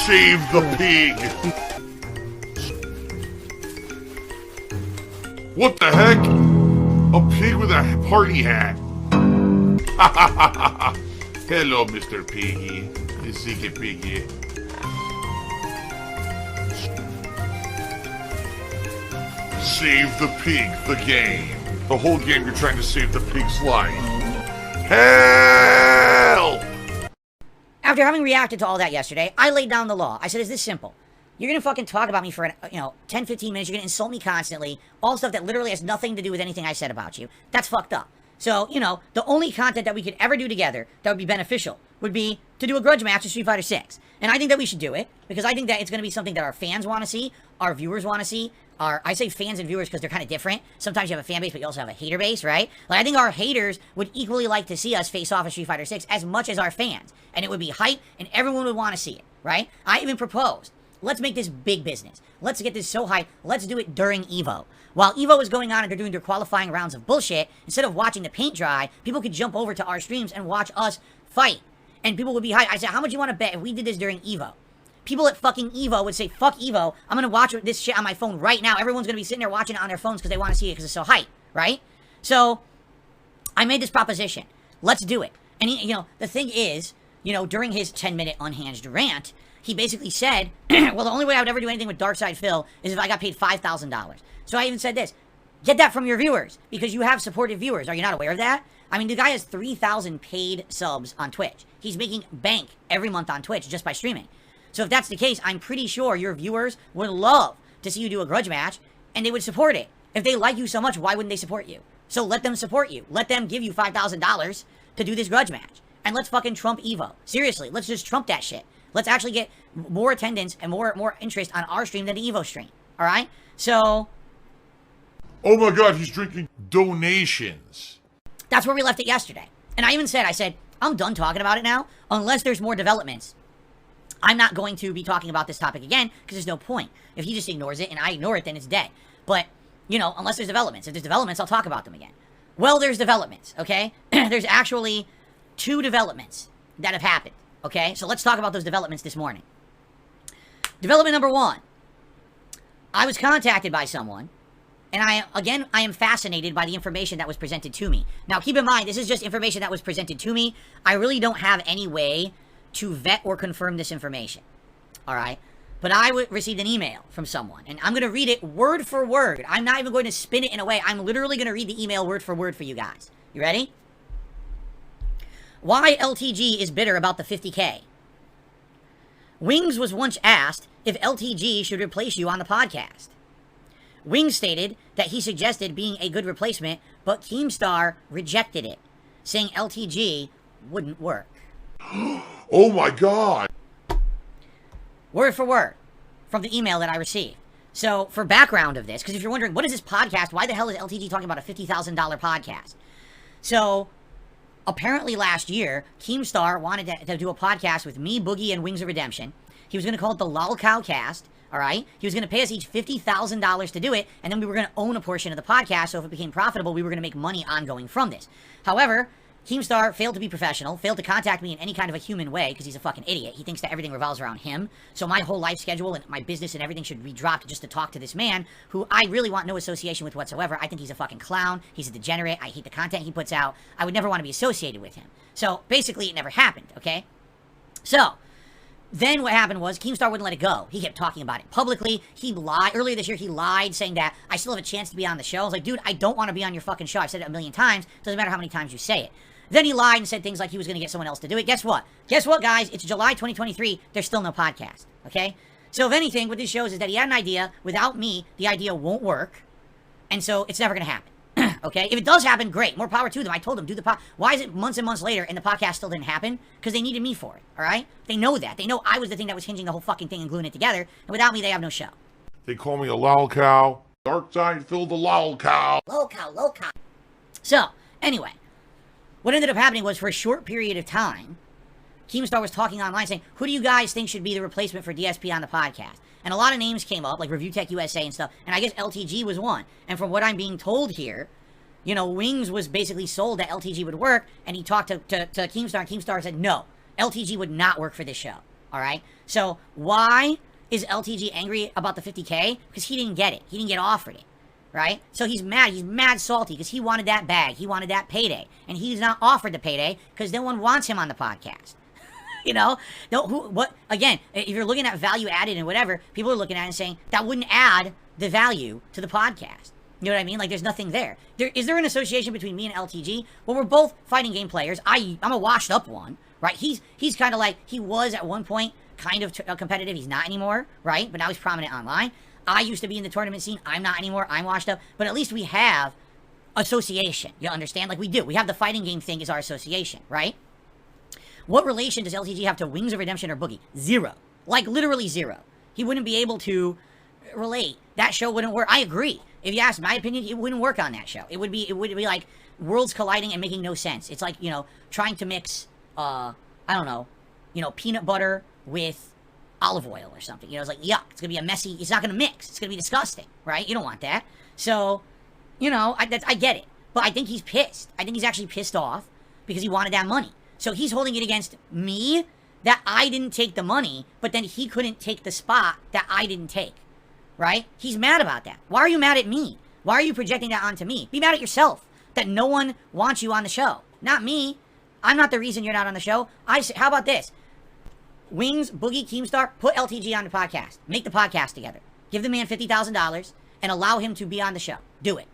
Save the pig! What the heck? A pig with a party hat. Hello, Mr. Piggy. The secret piggy. Save the pig, the game. The whole game you're trying to save the pig's life. Help! After having reacted to all that yesterday, I laid down the law. I said, it's this simple. You're gonna fucking talk about me for, 10, 15 minutes. You're gonna insult me constantly. All stuff that literally has nothing to do with anything I said about you. That's fucked up. So, the only content that we could ever do together that would be beneficial would be to do a grudge match of Street Fighter 6. And I think that we should do it, because I think that it's gonna be something that our fans want to see, our viewers want to see. I say fans and viewers because they're kind of different. Sometimes you have a fan base, but you also have a hater base, right? Like, I think our haters would equally like to see us face off in Street Fighter 6 as much as our fans. And it would be hype, and everyone would want to see it, right? I even proposed, let's make this big business. Let's get this so hype. Let's do it during EVO. While EVO is going on and they're doing their qualifying rounds of bullshit, instead of watching the paint dry, people could jump over to our streams and watch us fight. And people would be hyped. I said, how much you want to bet if we did this during EVO? People at fucking EVO would say, fuck EVO, I'm gonna watch this shit on my phone right now. Everyone's gonna be sitting there watching it on their phones because they want to see it because it's so hype, right? So, I made this proposition. Let's do it. And, the thing is, during his 10-minute unhinged rant, he basically said, well, the only way I would ever do anything with darksydephil is if I got paid $5,000. So I even said this, get that from your viewers, because you have supportive viewers. Are you not aware of that? I mean, the guy has 3,000 paid subs on Twitch. He's making bank every month on Twitch just by streaming. So if that's the case, I'm pretty sure your viewers would love to see you do a grudge match, and they would support it. If they like you so much, why wouldn't they support you? So let them support you. Let them give you $5,000 to do this grudge match. And let's fucking trump EVO. Seriously, let's just trump that shit. Let's actually get more attendance and more interest on our stream than the EVO stream. Alright? So... oh my god, he's drinking donations. That's where we left it yesterday. And I even said, I'm done talking about it now, unless there's more developments. I'm not going to be talking about this topic again, because there's no point. If he just ignores it and I ignore it, then it's dead. But, unless there's developments. If there's developments, I'll talk about them again. Well, there's developments, okay? There's actually 2 developments that have happened, okay? So let's talk about those developments this morning. Development number 1. I was contacted by someone, and I am fascinated by the information that was presented to me. Now, keep in mind, this is just information that was presented to me. I really don't have any way to vet or confirm this information. Alright? But I received an email from someone, and I'm going to read it word for word. I'm not even going to spin it in a way. I'm literally going to read the email word for you guys. You ready? Why LTG is bitter about the 50K. Wings was once asked if LTG should replace you on the podcast. Wings stated that he suggested being a good replacement, but Keemstar rejected it, saying LTG wouldn't work. Oh my god! Word for word from the email that I received. So, for background of this, because if you're wondering, what is this podcast? Why the hell is LTG talking about a $50,000 podcast? So, apparently last year, Keemstar wanted to do a podcast with me, Boogie, and Wings of Redemption. He was going to call it the Lol Cow Cast, alright? He was going to pay us each $50,000 to do it, and then we were going to own a portion of the podcast, so if it became profitable, we were going to make money ongoing from this. However, Keemstar failed to be professional, failed to contact me in any kind of a human way, because he's a fucking idiot. He thinks that everything revolves around him. So my whole life schedule and my business and everything should be dropped just to talk to this man, who I really want no association with whatsoever. I think he's a fucking clown. He's a degenerate. I hate the content he puts out. I would never want to be associated with him. So basically, it never happened, okay? So then what happened was Keemstar wouldn't let it go. He kept talking about it publicly. He lied. Earlier this year, he lied, saying that I still have a chance to be on the show. I was like, dude, I don't want to be on your fucking show. I've said it a million times. Doesn't matter how many times you say it. Then he lied and said things like he was going to get someone else to do it. Guess what? Guess what, guys? It's July 2023. There's still no podcast, okay? So if anything, what this shows is that he had an idea. Without me, the idea won't work. And so it's never going to happen, okay? If it does happen, great. More power to them. I told them, do the podcast. Why is it months and months later and the podcast still didn't happen? Because they needed me for it, all right? They know that. They know I was the thing that was hinging the whole fucking thing and gluing it together. And without me, they have no show. They call me a lol cow. Darksydephil the lol cow. Lol cow. So, anyway. What ended up happening was, for a short period of time, Keemstar was talking online saying, who do you guys think should be the replacement for DSP on the podcast? And a lot of names came up, like Review Tech USA and stuff, and I guess LTG was one. And from what I'm being told here, Wings was basically sold that LTG would work, and he talked to Keemstar, and Keemstar said, no, LTG would not work for this show, alright? So why is LTG angry about the 50K? Because he didn't get it. He didn't get offered it, right? So he's mad. He's mad salty because he wanted that bag. He wanted that payday. And he's not offered the payday because no one wants him on the podcast. You know? No, what? Again, if you're looking at value added and whatever, people are looking at it and saying, that wouldn't add the value to the podcast. You know what I mean? Like, there's nothing there. Is there an association between me and LTG? Well, we're both fighting game players. I'm a washed up one, right? He's kind of like, he was at one point kind of competitive. He's not anymore, right? But now he's prominent online. I used to be in the tournament scene. I'm not anymore. I'm washed up. But at least we have association. You understand? Like, we do. We have the fighting game thing as our association, right? What relation does LTG have to Wings of Redemption or Boogie? Zero. Like, literally zero. He wouldn't be able to relate. That show wouldn't work. I agree. If you ask my opinion, it wouldn't work on that show. It would be like worlds colliding and making no sense. It's like, you know, trying to mix, I don't know, you know, peanut butter with olive oil or something. You know, it's like, yuck. It's going to be a messy, it's not going to mix. It's going to be disgusting, right? You don't want that. So, you know, I get it. But I think he's pissed. I think he's actually pissed off because he wanted that money. So he's holding it against me that I didn't take the money, but then he couldn't take the spot that I didn't take. Right? He's mad about that. Why are you mad at me? Why are you projecting that onto me? Be mad at yourself that no one wants you on the show. Not me. I'm not the reason you're not on the show. How about this? Wings, Boogie, Keemstar, put LTG on the podcast. Make the podcast together. Give the man $50,000 and allow him to be on the show. Do it.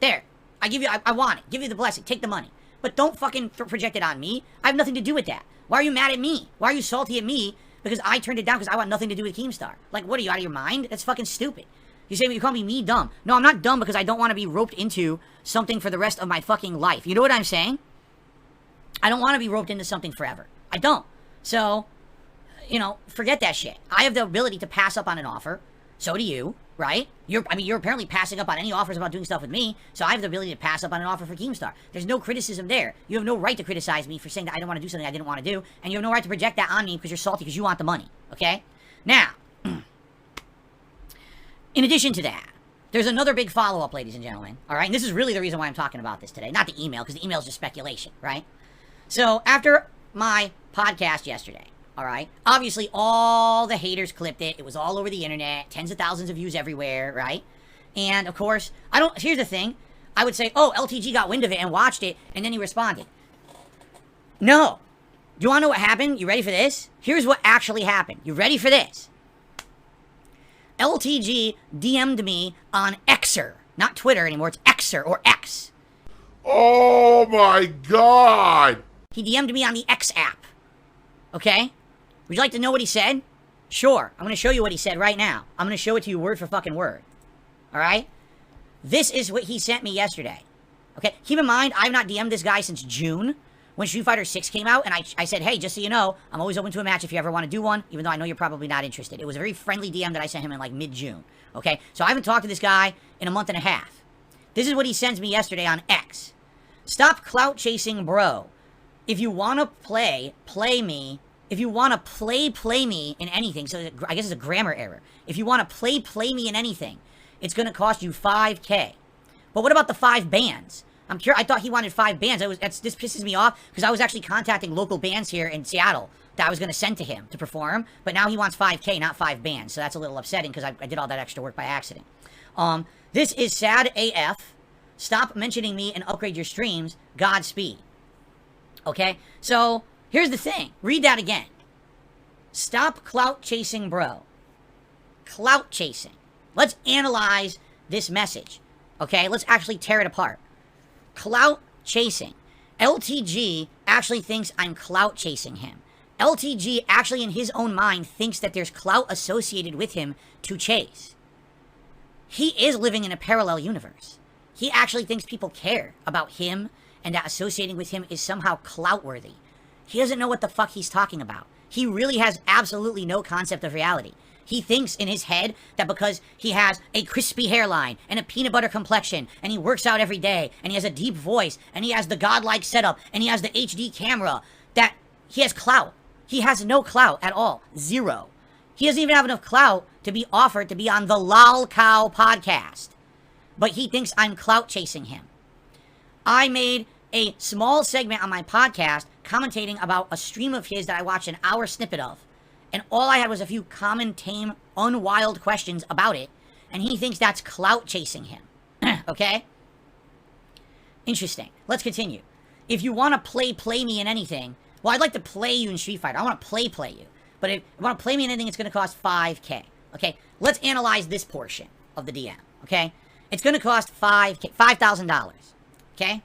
There. I want it. Give you the blessing. Take the money. But don't fucking project it on me. I have nothing to do with that. Why are you mad at me? Why are you salty at me? Because I turned it down because I want nothing to do with Keemstar. Like, what are you, out of your mind? That's fucking stupid. You say, you call me dumb. No, I'm not dumb because I don't want to be roped into something for the rest of my fucking life. You know what I'm saying? I don't want to be roped into something forever. I don't. So, you know, forget that shit. I have the ability to pass up on an offer. So do you, right? You're apparently passing up on any offers about doing stuff with me, so I have the ability to pass up on an offer for Keemstar. There's no criticism there. You have no right to criticize me for saying that I don't want to do something I didn't want to do, and you have no right to project that on me because you're salty because you want the money, okay? Now, in addition to that, there's another big follow-up, ladies and gentlemen, all right? And this is really the reason why I'm talking about this today, not the email, because the email is just speculation, right? So, after my podcast yesterday, all right? Obviously, all the haters clipped it. It was all over the internet. Tens of thousands of views everywhere, right? And, of course, here's the thing. I would say, oh, LTG got wind of it and watched it, and then he responded. No. Do you want to know what happened? You ready for this? Here's what actually happened. You ready for this? LTG DM'd me on Xer. Not Twitter anymore. It's Xer or X. Oh, my God. He DM'd me on the X app. Okay? Would you like to know what he said? Sure. I'm going to show you what he said right now. I'm going to show it to you word for fucking word. Alright? This is what he sent me yesterday. Okay? Keep in mind, I've not DM'd this guy since June, when Street Fighter 6 came out, and I said, hey, just so you know, I'm always open to a match if you ever want to do one, even though I know you're probably not interested. It was a very friendly DM that I sent him in, like, mid-June. Okay? So I haven't talked to this guy in a month and a half. This is what he sends me yesterday on X. Stop clout chasing, bro. If you want to play me. If you want to play me in anything, so I guess it's a grammar error. If you want to play me in anything, it's going to cost you $5K. But what about the 5 bands? I thought he wanted 5 bands. This pisses me off because I was actually contacting local bands here in Seattle that I was going to send to him to perform. But now he wants 5K, not 5 bands. So that's a little upsetting because I did all that extra work by accident. This is sad AF. Stop mentioning me and upgrade your streams. Godspeed. Okay? So, here's the thing. Read that again. Stop clout chasing, bro. Clout chasing. Let's analyze this message. Okay? Let's actually tear it apart. Clout chasing. LTG actually thinks I'm clout chasing him. LTG actually in his own mind thinks that there's clout associated with him to chase. He is living in a parallel universe. He actually thinks people care about him and that associating with him is somehow clout-worthy. He doesn't know what the fuck he's talking about. He really has absolutely no concept of reality. He thinks in his head that because he has a crispy hairline and a peanut butter complexion and he works out every day and he has a deep voice and he has the godlike setup and he has the HD camera that he has clout. He has no clout at all. Zero. He doesn't even have enough clout to be offered to be on the Lol Cow podcast. But he thinks I'm clout chasing him. I made a small segment on my podcast commentating about a stream of his that I watched an hour snippet of. and all I had was a few common, tame, unwild questions about it, and he thinks that's clout chasing him. Okay? Interesting. Let's continue. If you want to play me in anything, well, I'd like to play you in Street Fighter. I want to play you. But if you want to play me in anything, it's going to cost 5K. Okay? Let's analyze this portion of the DM. Okay? It's going to cost $5,000. Okay?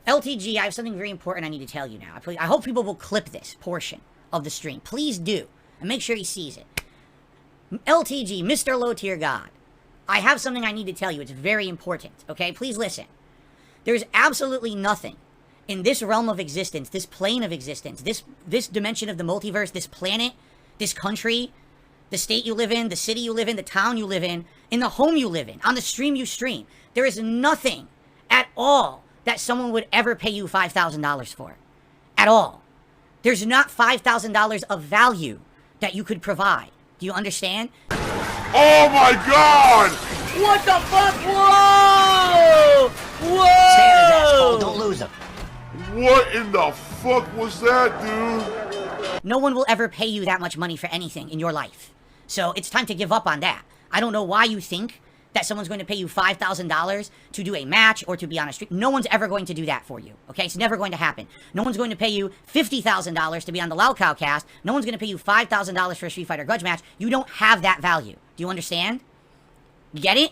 LTG, I have something very important I need to tell you now. I hope people will clip this portion of the stream. Please do. And make sure he sees it. LTG, Mr. Low Tier God. I have something I need to tell you. It's very important. Okay? Please listen. There's absolutely nothing in this realm of existence, this plane of existence, this dimension of the multiverse, this planet, this country, the state you live in, the city you live in, the town you live in the home you live in, on the stream you stream. There is nothing at all that someone would ever pay you $5,000 for. At all. There's not $5,000 of value that you could provide. Do you understand? Oh my god! What the fuck? Whoa! Whoa! Stay on his asshole, don't lose him. What in the fuck was that, dude? No one will ever pay you that much money for anything in your life. So it's time to give up on that. I don't know why you think that someone's going to pay you $5,000 to do a match or to be on a stream. No one's ever going to do that for you, okay? It's never going to happen. No one's going to pay you $50,000 to be on the Loud Cow cast. No one's going to pay you $5,000 for a Street Fighter grudge match. You don't have that value. Do you understand? You get it?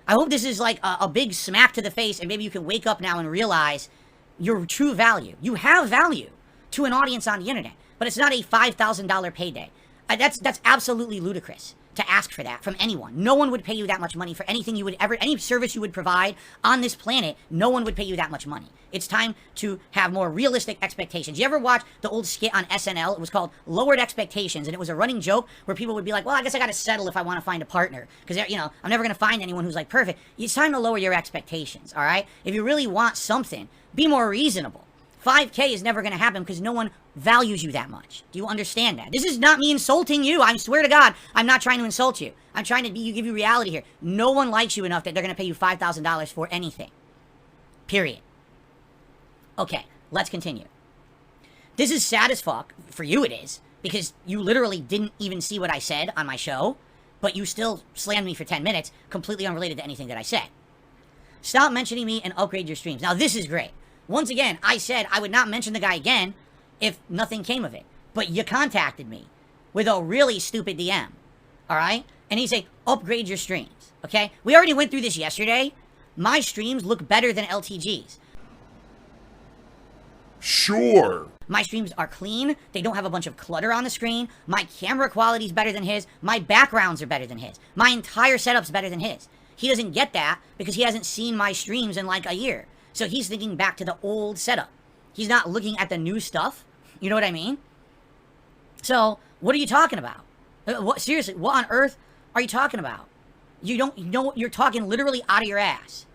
I hope this is like a big smack to the face, and maybe you can wake up now and realize your true value. You have value to an audience on the internet, but it's not a $5,000 payday. That's absolutely ludicrous to ask for that from anyone. No one would pay you that much money for anything you would ever, any service you would provide on this planet. No one would pay you that much money. It's time to have more realistic expectations. You ever watch the old skit on SNL? It was called Lowered Expectations, and it was a running joke where people would be like, well, I guess I gotta settle if I want to find a partner, because, you know, I'm never gonna find anyone who's like perfect. It's time to lower your expectations, all right? If you really want something, be more reasonable. 5K is never going to happen because no one values you that much. Do you understand that? This is not me insulting you. I swear to God, I'm not trying to insult you. I'm trying to give you reality here. No one likes you enough that they're going to pay you $5,000 for anything. Period. Okay, let's continue. This is sad as fuck. For you it is. Because you literally didn't even see what I said on my show, but you still slammed me for 10 minutes, completely unrelated to anything that I said. Stop mentioning me and upgrade your streams. Now this is great. Once again, I said I would not mention the guy again if nothing came of it. But you contacted me with a really stupid DM. Alright? And he said, upgrade your streams. Okay? We already went through this yesterday. My streams look better than LTG's. Sure. My streams are clean. They don't have a bunch of clutter on the screen. My camera quality is better than his. My backgrounds are better than his. My entire setup's better than his. He doesn't get that because he hasn't seen my streams in like a year. So he's thinking back to the old setup. He's not looking at the new stuff. You know what I mean? So, what are you talking about? Seriously, what on earth are you talking about? You know, you're talking literally out of your ass.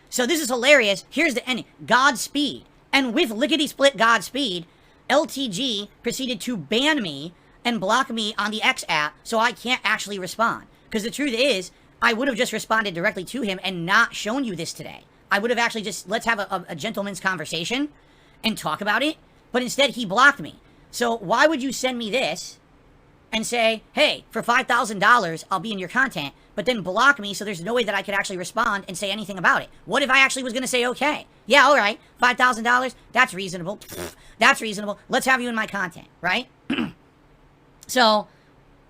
So this is hilarious. Here's the ending. Godspeed. And with lickety-split Godspeed, LTG proceeded to ban me and block me on the X app so I can't actually respond. Because the truth is, I would have just responded directly to him and not shown you this today. I would have actually just, let's have a gentleman's conversation and talk about it. But instead, he blocked me. So why would you send me this and say, hey, for $5,000, I'll be in your content, but then block me so there's no way that I could actually respond and say anything about it? What if I actually was going to say, okay, yeah, all right, $5,000, that's reasonable. That's reasonable. Let's have you in my content, right? So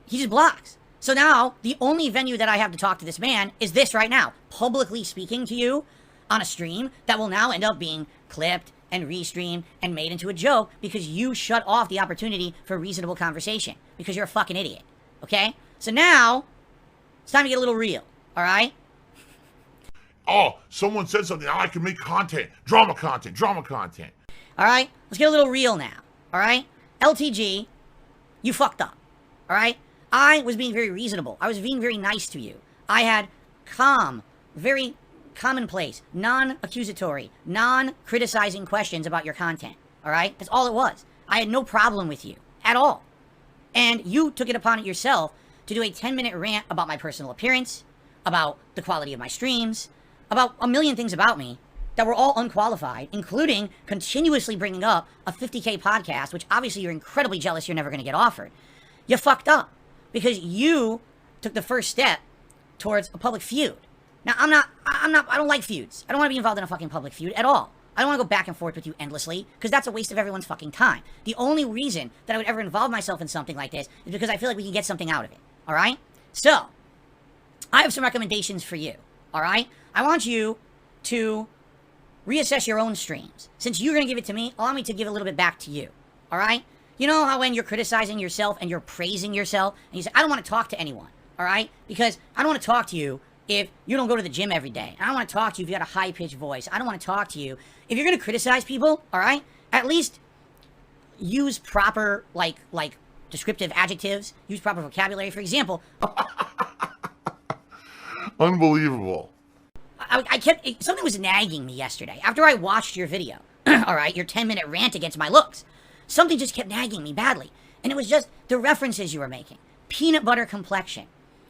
he just blocks. So now the only venue that I have to talk to this man is this right now, publicly speaking to you on a stream that will now end up being clipped and restreamed and made into a joke because you shut off the opportunity for reasonable conversation because you're a fucking idiot. Okay? So now it's time to get a little real. All right? Oh, someone said something. I can make content. Drama content. Drama content. All right? Let's get a little real now. All right? LTG, you fucked up. All right? I was being very reasonable. I was being very nice to you. I had calm, very commonplace, non-accusatory, non-criticizing questions about your content. All right? That's all it was. I had no problem with you at all. And you took it upon it yourself to do a 10-minute rant about my personal appearance, about the quality of my streams, about a million things about me that were all unqualified, including continuously bringing up a 50K podcast, which obviously you're incredibly jealous you're never going to get offered. You fucked up. Because you took the first step towards a public feud. Now, I don't like feuds. I don't want to be involved in a fucking public feud at all. I don't want to go back and forth with you endlessly, because that's a waste of everyone's fucking time. The only reason that I would ever involve myself in something like this is because I feel like we can get something out of it. Alright? So, I have some recommendations for you. Alright? I want you to reassess your own streams. Since you're going to give it to me, allow me to give a little bit back to you. Alright? You know how when you're criticizing yourself and you're praising yourself, and you say, I don't want to talk to anyone, alright? Because I don't want to talk to you if you don't go to the gym every day. I don't want to talk to you if you got a high-pitched voice. I don't want to talk to you. If you're going to criticize people, alright, at least use proper, like, descriptive adjectives. Use proper vocabulary. For example... Unbelievable. I kept... Something was nagging me yesterday. After I watched your video, alright, your 10-minute rant against my looks. Something just kept nagging me badly. And it was just the references you were making. Peanut butter complexion.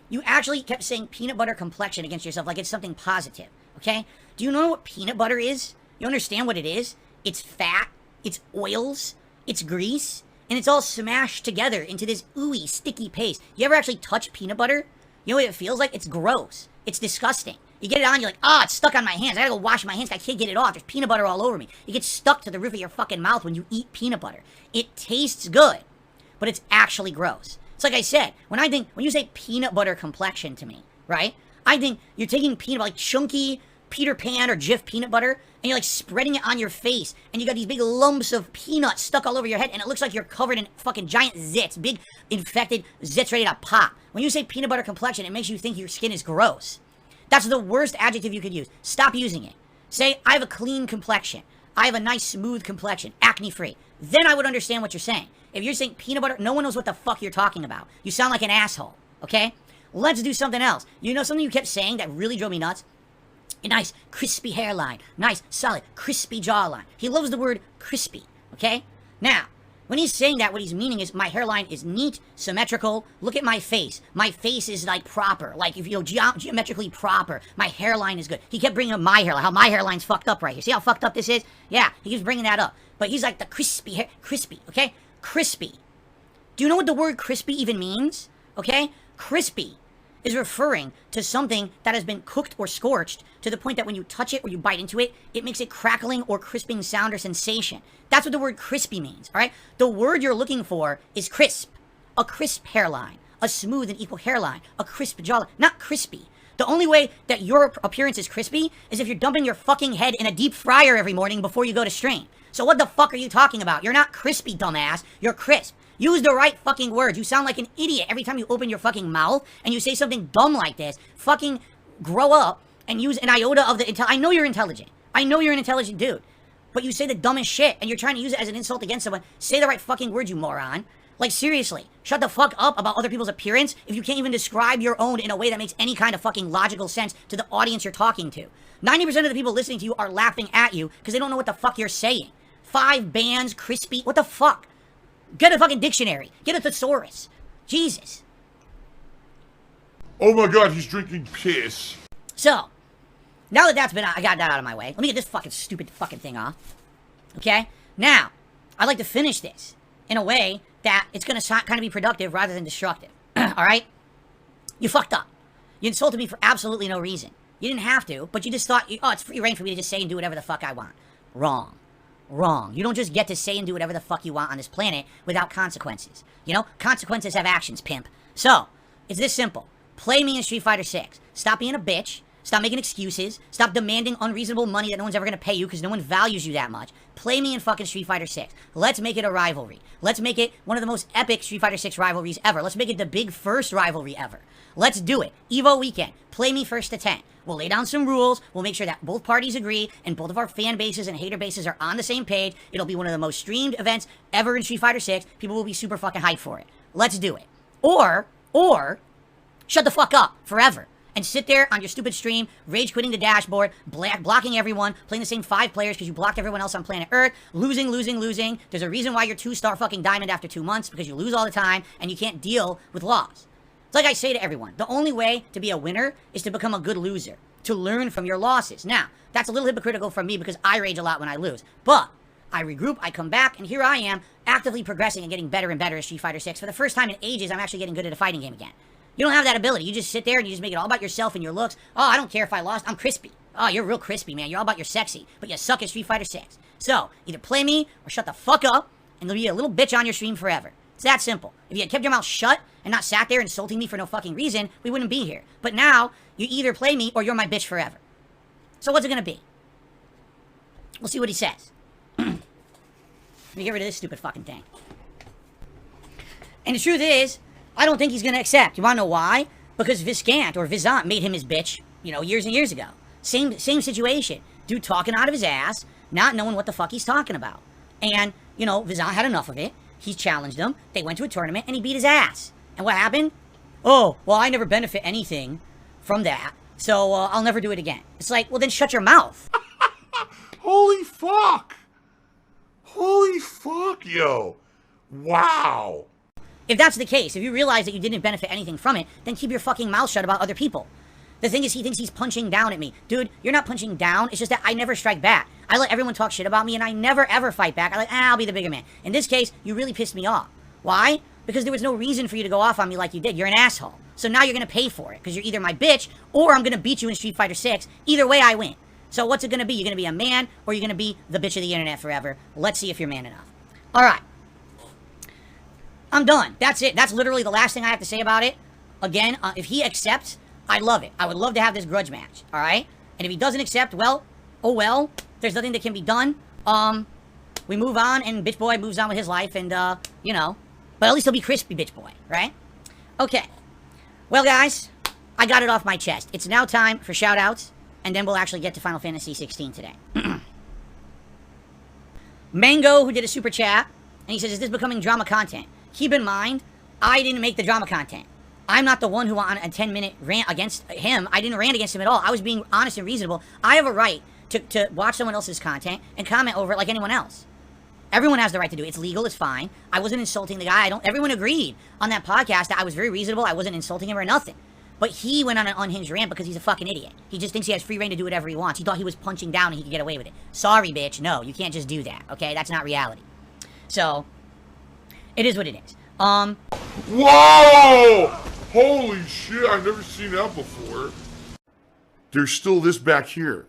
You actually kept saying peanut butter complexion against yourself like it's something positive. Okay? Do you know what peanut butter is? You understand what it is? It's fat, it's oils, it's grease, and it's all smashed together into this ooey, sticky paste. You ever actually touch peanut butter? You know what it feels like? It's gross. It's disgusting. You get it on, you're like, it's stuck on my hands. I gotta go wash my hands. I can't get it off. There's peanut butter all over me. It gets stuck to the roof of your fucking mouth when you eat peanut butter. It tastes good, but it's actually gross. It's like I said, when you say peanut butter complexion to me, right? I think you're taking peanut butter, like chunky Peter Pan or Jif peanut butter, and you're like spreading it on your face, and you got these big lumps of peanuts stuck all over your head, and it looks like you're covered in fucking giant zits, big infected zits ready to pop. When you say peanut butter complexion, it makes you think your skin is gross. That's the worst adjective you could use. Stop using it. Say, I have a clean complexion. I have a nice, smooth complexion, acne-free. Then I would understand what you're saying. If you're saying peanut butter, no one knows what the fuck you're talking about. You sound like an asshole, okay? Let's do something else. You know something you kept saying that really drove me nuts? A nice, crispy hairline. Nice, solid, crispy jawline. He loves the word crispy, okay? Now, when he's saying that, what he's meaning is my hairline is neat, symmetrical. Look at my face. My face is, like, proper. Like, if you know, geometrically proper. My hairline is good. He kept bringing up my hairline, how my hairline's fucked up right here. See how fucked up this is? Yeah, he keeps bringing that up. But he's like the crispy hair, crispy, okay? Crispy. Do you know what the word crispy even means? Okay? Crispy is referring to something that has been cooked or scorched to the point that when you touch it or you bite into it, it makes a crackling or crisping sound or sensation. That's what the word crispy means, all right? The word you're looking for is crisp. A crisp hairline. A smooth and equal hairline. A crisp jawline. Not crispy. The only way that your appearance is crispy is if you're dumping your fucking head in a deep fryer every morning before you go to stream. So what the fuck are you talking about? You're not crispy, dumbass. You're crisp. Use the right fucking words. You sound like an idiot every time you open your fucking mouth and you say something dumb like this. Fucking grow up and use an iota of the I know you're intelligent. I know you're an intelligent dude. But you say the dumbest shit and you're trying to use it as an insult against someone. Say the right fucking words, you moron. Like, seriously. Shut the fuck up about other people's appearance if you can't even describe your own in a way that makes any kind of fucking logical sense to the audience you're talking to. 90% of the people listening to you are laughing at you because they don't know what the fuck you're saying. 5 bands, crispy, what the fuck? Get a fucking dictionary. Get a thesaurus. Jesus. Oh my god, he's drinking piss. So, now that I got that out of my way, let me get this fucking stupid fucking thing off. Okay? Now, I'd like to finish this in a way that it's gonna kind of be productive rather than destructive. Alright? You fucked up. You insulted me for absolutely no reason. You didn't have to, but you just thought, it's free reign for me to just say and do whatever the fuck I want. Wrong. Wrong. You don't just get to say and do whatever the fuck you want on this planet without consequences. You know? Consequences have actions, pimp. So, it's this simple. Play me in Street Fighter 6. Stop being a bitch. Stop making excuses. Stop demanding unreasonable money that no one's ever gonna pay you because no one values you that much. Play me in fucking Street Fighter 6. Let's make it a rivalry. Let's make it one of the most epic Street Fighter 6 rivalries ever. Let's make it the big first rivalry ever. Let's do it. Evo weekend. Play me first to 10. We'll lay down some rules. We'll make sure that both parties agree and both of our fan bases and hater bases are on the same page. It'll be one of the most streamed events ever in Street Fighter 6. People will be super fucking hyped for it. Let's do it. Or, shut the fuck up forever. And sit there on your stupid stream, rage quitting the dashboard, blocking everyone, playing the same 5 players because you blocked everyone else on planet Earth, losing. There's a reason why you're 2-star fucking diamond after 2 months, because you lose all the time and you can't deal with loss. It's like I say to everyone, the only way to be a winner is to become a good loser, to learn from your losses. Now, that's a little hypocritical from me because I rage a lot when I lose, but I regroup, I come back, and here I am, actively progressing and getting better and better at Street Fighter 6. For the first time in ages, I'm actually getting good at a fighting game again. You don't have that ability. You just sit there and you just make it all about yourself and your looks. Oh, I don't care if I lost. I'm crispy. Oh, you're real crispy, man. You're all about your sexy, but you suck at Street Fighter 6. So, either play me or shut the fuck up, and there'll be a little bitch on your stream forever. It's that simple. If you had kept your mouth shut and not sat there insulting me for no fucking reason, we wouldn't be here. But now, you either play me or you're my bitch forever. So what's it gonna be? We'll see what he says. Let me get rid of this stupid fucking thing. And the truth is, I don't think he's gonna accept. You wanna know why? Because Viscant or Vizant made him his bitch, you know, years and years ago. Same situation. Dude talking out of his ass, not knowing what the fuck he's talking about. And, you know, Vizant had enough of it. He challenged him. They went to a tournament and he beat his ass. And what happened? Oh, well, I never benefit anything from that, so I'll never do it again. It's like, well, then shut your mouth. Holy fuck! Holy fuck, yo! Wow! If that's the case, if you realize that you didn't benefit anything from it, then keep your fucking mouth shut about other people. The thing is, he thinks he's punching down at me. Dude, you're not punching down. It's just that I never strike back. I let everyone talk shit about me, and I never, ever fight back. I'll be the bigger man. In this case, you really pissed me off. Why? Because there was no reason for you to go off on me like you did. You're an asshole. So now you're going to pay for it, because you're either my bitch, or I'm going to beat you in Street Fighter 6. Either way, I win. So what's it going to be? You're going to be a man, or you're going to be the bitch of the internet forever. Let's see if you're man enough. All right. I'm done. That's it. That's literally the last thing I have to say about it. Again, if he accepts, I love it. I would love to have this grudge match, all right? And if he doesn't accept, well, oh well. There's nothing that can be done. We move on, and bitch boy moves on with his life, and, you know. But at least he'll be crispy bitch boy, right? Okay. Well, guys, I got it off my chest. It's now time for shout-outs, and then we'll actually get to Final Fantasy 16 today. Mango, who did a super chat, and he says, is this becoming drama content? Keep in mind, I didn't make the drama content. I'm not the one who went on a 10-minute rant against him. I didn't rant against him at all. I was being honest and reasonable. I have a right to watch someone else's content and comment over it like anyone else. Everyone has the right to do it. It's legal. It's fine. I wasn't insulting the guy. Everyone agreed on that podcast that I was very reasonable. I wasn't insulting him or nothing. But he went on an unhinged rant because he's a fucking idiot. He just thinks he has free reign to do whatever he wants. He thought he was punching down and he could get away with it. Sorry, bitch. No, you can't just do that. Okay? That's not reality. So, it is what it is. Whoa! Holy shit, I've never seen that before. There's still this back here.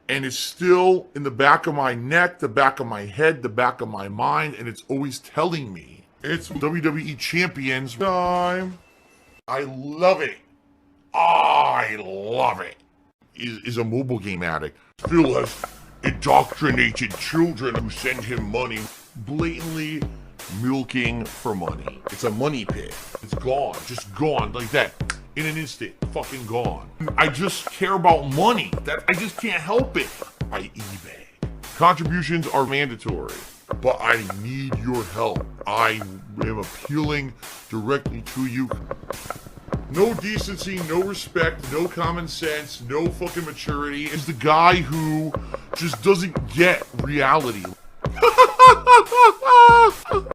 And it's still in the back of my neck, the back of my head, the back of my mind, and it's always telling me it's WWE Champions time. I love it. I love it. Is a mobile game addict. Still has indoctrinated children who send him money, blatantly milking for money. It's a money pit. It's gone. Just gone like that. In an instant. Fucking gone. I just care about money. I just can't help it. By eBay. Contributions are mandatory. But I need your help. I am appealing directly to you. No decency, no respect, no common sense, no fucking maturity. Is the guy who just doesn't get reality.